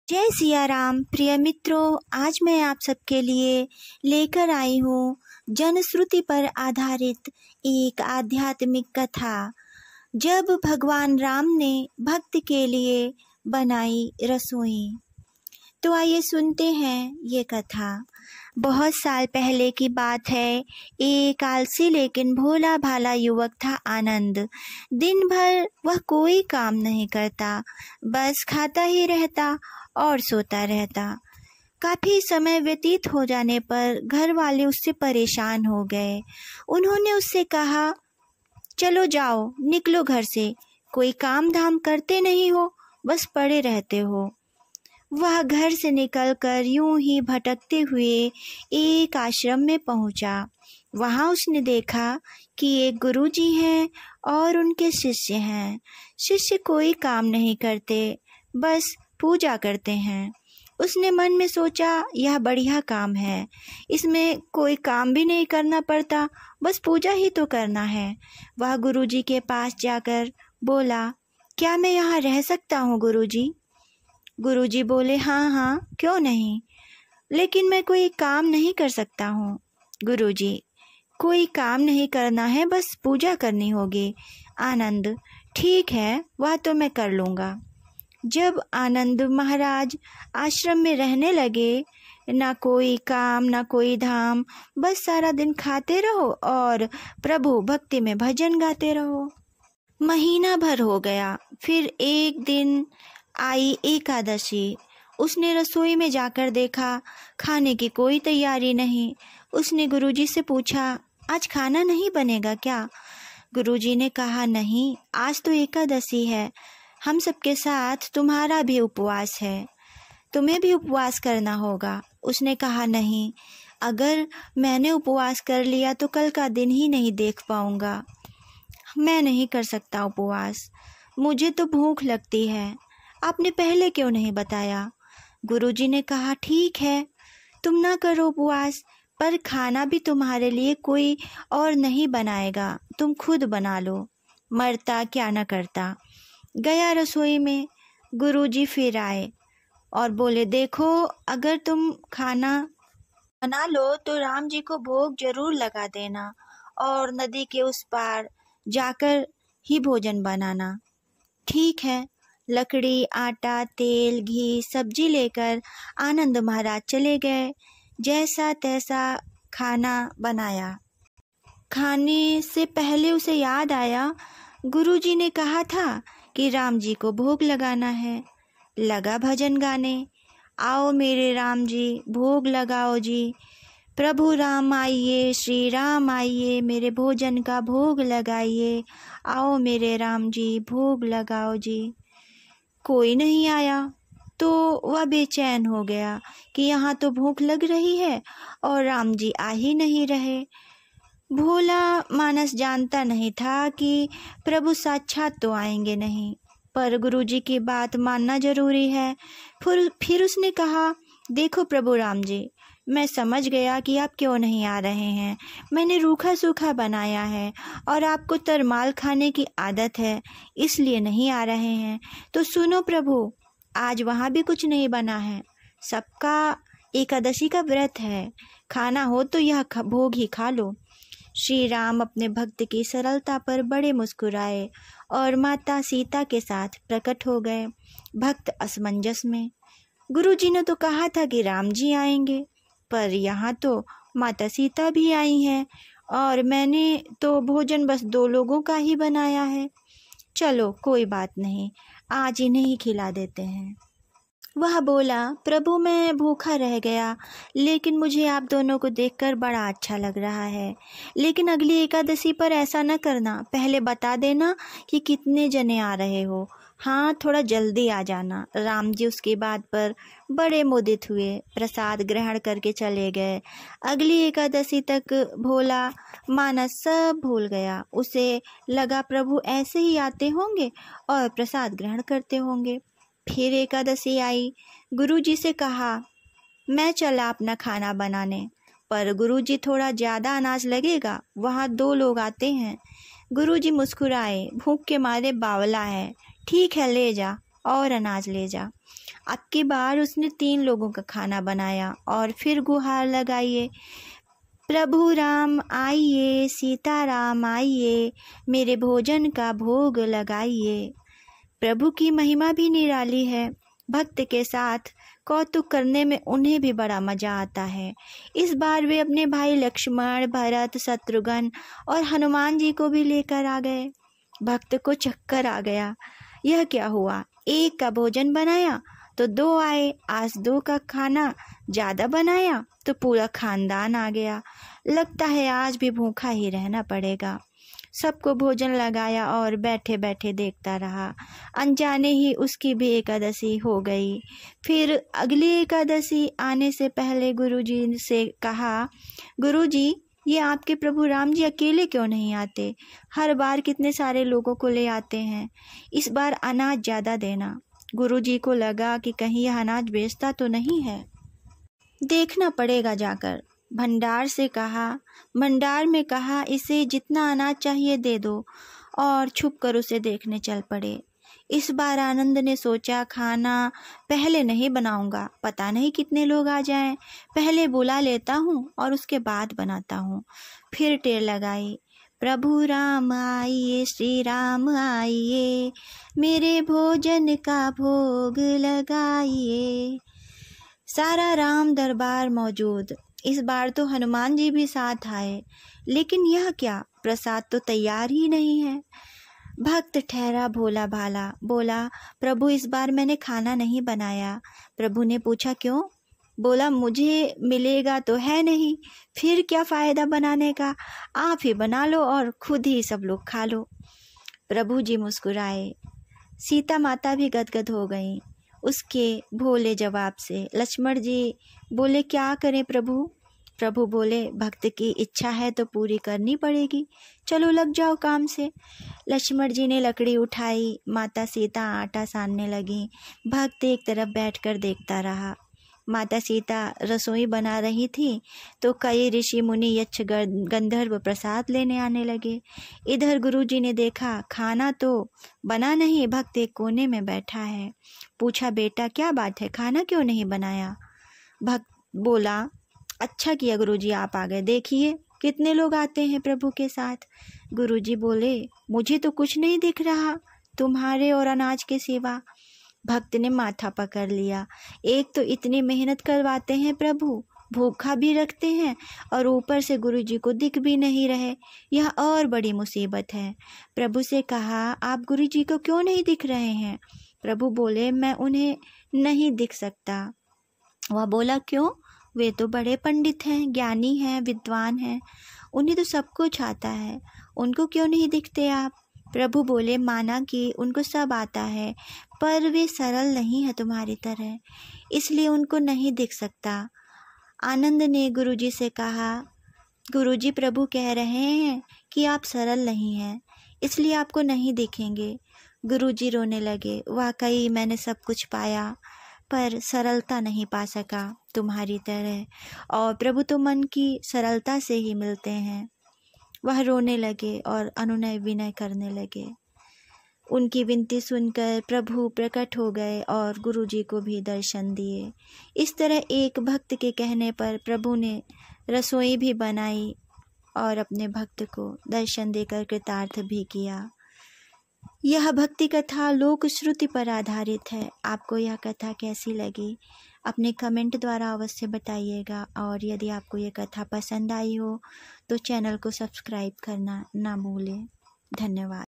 जय सिया राम। प्रिय मित्रों, आज मैं आप सबके लिए लेकर आई हूँ जनश्रुति पर आधारित एक आध्यात्मिक कथा। जब भगवान राम ने भक्त के लिए बनाई रसोई। तो आइए सुनते हैं ये कथा। बहुत साल पहले की बात है। एक आलसी लेकिन भोला भाला युवक था आनंद। दिन भर वह कोई काम नहीं करता, बस खाता ही रहता और सोता रहता। काफी समय व्यतीत हो जाने पर घर वाले उससे परेशान हो गए। उन्होंने उससे कहा, चलो जाओ, निकलो घर से, कोई काम धाम करते नहीं हो, बस पड़े रहते हो। वह घर से निकलकर यूं ही भटकते हुए एक आश्रम में पहुंचा। वहां उसने देखा कि एक गुरुजी हैं और उनके शिष्य हैं। शिष्य कोई काम नहीं करते, बस पूजा करते हैं। उसने मन में सोचा, यह बढ़िया काम है, इसमें कोई काम भी नहीं करना पड़ता, बस पूजा ही तो करना है। वह गुरुजी के पास जाकर बोला, क्या मैं यहाँ रह सकता हूँ गुरुजी? गुरुजी बोले, हाँ हाँ, क्यों नहीं, लेकिन मैं कोई काम नहीं कर सकता हूँ। गुरुजी, कोई काम नहीं करना है, बस पूजा करनी होगी। आनंद, ठीक है, वह तो मैं कर लूँगा। जब आनंद महाराज आश्रम में रहने लगे, ना कोई काम ना कोई धाम, बस सारा दिन खाते रहो और प्रभु भक्ति में भजन गाते रहो। महीना भर हो गया। फिर एक दिन आई एकादशी। उसने रसोई में जाकर देखा, खाने की कोई तैयारी नहीं। उसने गुरुजी से पूछा, आज खाना नहीं बनेगा क्या? गुरुजी ने कहा, नहीं, आज तो एकादशी है, हम सबके साथ तुम्हारा भी उपवास है, तुम्हें भी उपवास करना होगा। उसने कहा, नहीं, अगर मैंने उपवास कर लिया तो कल का दिन ही नहीं देख पाऊंगा, मैं नहीं कर सकता उपवास, मुझे तो भूख लगती है, आपने पहले क्यों नहीं बताया? गुरुजी ने कहा, ठीक है, तुम ना करो उपवास, पर खाना भी तुम्हारे लिए कोई और नहीं बनाएगा, तुम खुद बना लो, मरता क्या न करता। गया रसोई में। गुरुजी फिर आए और बोले, देखो, अगर तुम खाना बना लो तो राम जी को भोग जरूर लगा देना और नदी के उस पार जाकर ही भोजन बनाना। ठीक है। लकड़ी, आटा, तेल, घी, सब्जी लेकर आनंद महाराज चले गए। जैसा तैसा खाना बनाया। खाने से पहले उसे याद आया, गुरुजी ने कहा था कि राम जी को भोग लगाना है। लगा भजन गाने, आओ मेरे राम जी, भोग लगाओ जी, प्रभु राम आइए, श्री राम आइए, मेरे भोजन का भोग लगाइए, आओ मेरे राम जी, भोग लगाओ जी। कोई नहीं आया तो वह बेचैन हो गया कि यहाँ तो भूख लग रही है और राम जी आ ही नहीं रहे। भोला मानस जानता नहीं था कि प्रभु साक्षात तो आएंगे नहीं, पर गुरुजी की बात मानना जरूरी है। फिर उसने कहा, देखो प्रभु राम जी, मैं समझ गया कि आप क्यों नहीं आ रहे हैं। मैंने रूखा सूखा बनाया है और आपको तरमाल खाने की आदत है, इसलिए नहीं आ रहे हैं। तो सुनो प्रभु, आज वहाँ भी कुछ नहीं बना है, सबका एकादशी का व्रत है, खाना हो तो यह भोग ही खा लो। श्री राम अपने भक्त की सरलता पर बड़े मुस्कुराए और माता सीता के साथ प्रकट हो गए। भक्त असमंजस में। गुरुजी ने तो कहा था कि राम जी आएंगे, पर यहाँ तो माता सीता भी आई हैं और मैंने तो भोजन बस 2 लोगों का ही बनाया है। चलो कोई बात नहीं, आज इन्हें ही खिला देते हैं। वह बोला, प्रभु मैं भूखा रह गया, लेकिन मुझे आप दोनों को देखकर बड़ा अच्छा लग रहा है। लेकिन अगली एकादशी पर ऐसा न करना, पहले बता देना कि कितने जने आ रहे हो। हाँ, थोड़ा जल्दी आ जाना। राम जी उसकी बात पर बड़े मुदित हुए, प्रसाद ग्रहण करके चले गए। अगली एकादशी तक भोला मानस सब भूल गया। उसे लगा प्रभु ऐसे ही आते होंगे और प्रसाद ग्रहण करते होंगे। फिर एकादशी आई। गुरुजी से कहा, मैं चला अपना खाना बनाने, पर गुरुजी थोड़ा ज़्यादा अनाज लगेगा, वहाँ 2 लोग आते हैं। गुरुजी मुस्कुराए, भूख के मारे बावला है, ठीक है ले जा और अनाज ले जा। अब की बार उसने 3 लोगों का खाना बनाया और फिर गुहार लगाइए, प्रभु राम आइए, सीताराम आइए, मेरे भोजन का भोग लगाइए। प्रभु की महिमा भी निराली है। भक्त के साथ कौतुक करने में उन्हें भी बड़ा मजा आता है। इस बार वे अपने भाई लक्ष्मण, भरत, शत्रुघ्न और हनुमान जी को भी लेकर आ गए। भक्त को चक्कर आ गया। यह क्या हुआ? एक का भोजन बनाया तो 2 आए, आज 2 का खाना ज़्यादा बनाया तो पूरा खानदान आ गया। लगता है आज भी भूखा ही रहना पड़ेगा। सबको भोजन लगाया और बैठे बैठे देखता रहा। अनजाने ही उसकी भी एकादशी हो गई। फिर अगली एकादशी आने से पहले गुरुजी से कहा, गुरुजी, ये आपके प्रभु राम जी अकेले क्यों नहीं आते? हर बार कितने सारे लोगों को ले आते हैं। इस बार अनाज ज़्यादा देना। गुरुजी को लगा कि कहीं यह अनाज बेचता तो नहीं है, देखना पड़ेगा जाकर। भंडार में कहा इसे जितना अनाज चाहिए दे दो और छुपकर उसे देखने चल पड़े। इस बार आनंद ने सोचा, खाना पहले नहीं बनाऊंगा, पता नहीं कितने लोग आ जाएं, पहले बुला लेता हूँ और उसके बाद बनाता हूँ। फिर टेर लगाई, प्रभु राम आइए, श्री राम आइए, मेरे भोजन का भोग लगाइए। सारा राम दरबार मौजूद। इस बार तो हनुमान जी भी साथ आए, लेकिन यह क्या, प्रसाद तो तैयार ही नहीं है। भक्त ठहरा भोला भाला, बोला, प्रभु इस बार मैंने खाना नहीं बनाया। प्रभु ने पूछा, क्यों? बोला, मुझे मिलेगा तो है नहीं, फिर क्या फ़ायदा बनाने का, आप ही बना लो और खुद ही सब लोग खा लो। प्रभु जी मुस्कुराए। सीता माता भी गदगद हो गईं उसके भोले जवाब से। लक्ष्मण जी बोले, क्या करें प्रभु? प्रभु बोले, भक्त की इच्छा है तो पूरी करनी पड़ेगी, चलो लग जाओ काम से। लक्ष्मण जी ने लकड़ी उठाई, माता सीता आटा सानने लगी। भक्त एक तरफ बैठकर देखता रहा। माता सीता रसोई बना रही थी तो कई ऋषि मुनि यक्ष गंधर्व प्रसाद लेने आने लगे। इधर गुरुजी ने देखा खाना तो बना नहीं, भक्त एक कोने में बैठा है। पूछा, बेटा क्या बात है, खाना क्यों नहीं बनाया? भक्त बोला, अच्छा किया गुरुजी आप आ गए, देखिए कितने लोग आते हैं प्रभु के साथ। गुरुजी बोले, मुझे तो कुछ नहीं दिख रहा तुम्हारे और अनाज के सिवा। भक्त ने माथा पकड़ लिया। एक तो इतनी मेहनत करवाते हैं प्रभु, भूखा भी रखते हैं और ऊपर से गुरुजी को दिख भी नहीं रहे, यह और बड़ी मुसीबत है। प्रभु से कहा, आप गुरुजी को क्यों नहीं दिख रहे हैं? प्रभु बोले, मैं उन्हें नहीं दिख सकता। वह बोला, क्यों? वे तो बड़े पंडित हैं, ज्ञानी हैं, विद्वान हैं, उन्हें तो सब कुछ आता है, उनको क्यों नहीं दिखते आप? प्रभु बोले, माना कि उनको सब आता है, पर वे सरल नहीं है तुम्हारी तरह, इसलिए उनको नहीं दिख सकता। आनंद ने गुरुजी से कहा, गुरुजी प्रभु कह रहे हैं कि आप सरल नहीं हैं, इसलिए आपको नहीं दिखेंगे। गुरुजी रोने लगे, वाकई मैंने सब कुछ पाया पर सरलता नहीं पा सका तुम्हारी तरह, और प्रभु तो मन की सरलता से ही मिलते हैं। वह रोने लगे और अनुनय विनय करने लगे। उनकी विनती सुनकर प्रभु प्रकट हो गए और गुरुजी को भी दर्शन दिए। इस तरह एक भक्त के कहने पर प्रभु ने रसोई भी बनाई और अपने भक्त को दर्शन देकर कृतार्थ भी किया। यह भक्ति कथा लोक श्रुति पर आधारित है। आपको यह कथा कैसी लगी अपने कमेंट द्वारा अवश्य बताइएगा, और यदि आपको यह कथा पसंद आई हो तो चैनल को सब्सक्राइब करना ना भूलें। धन्यवाद।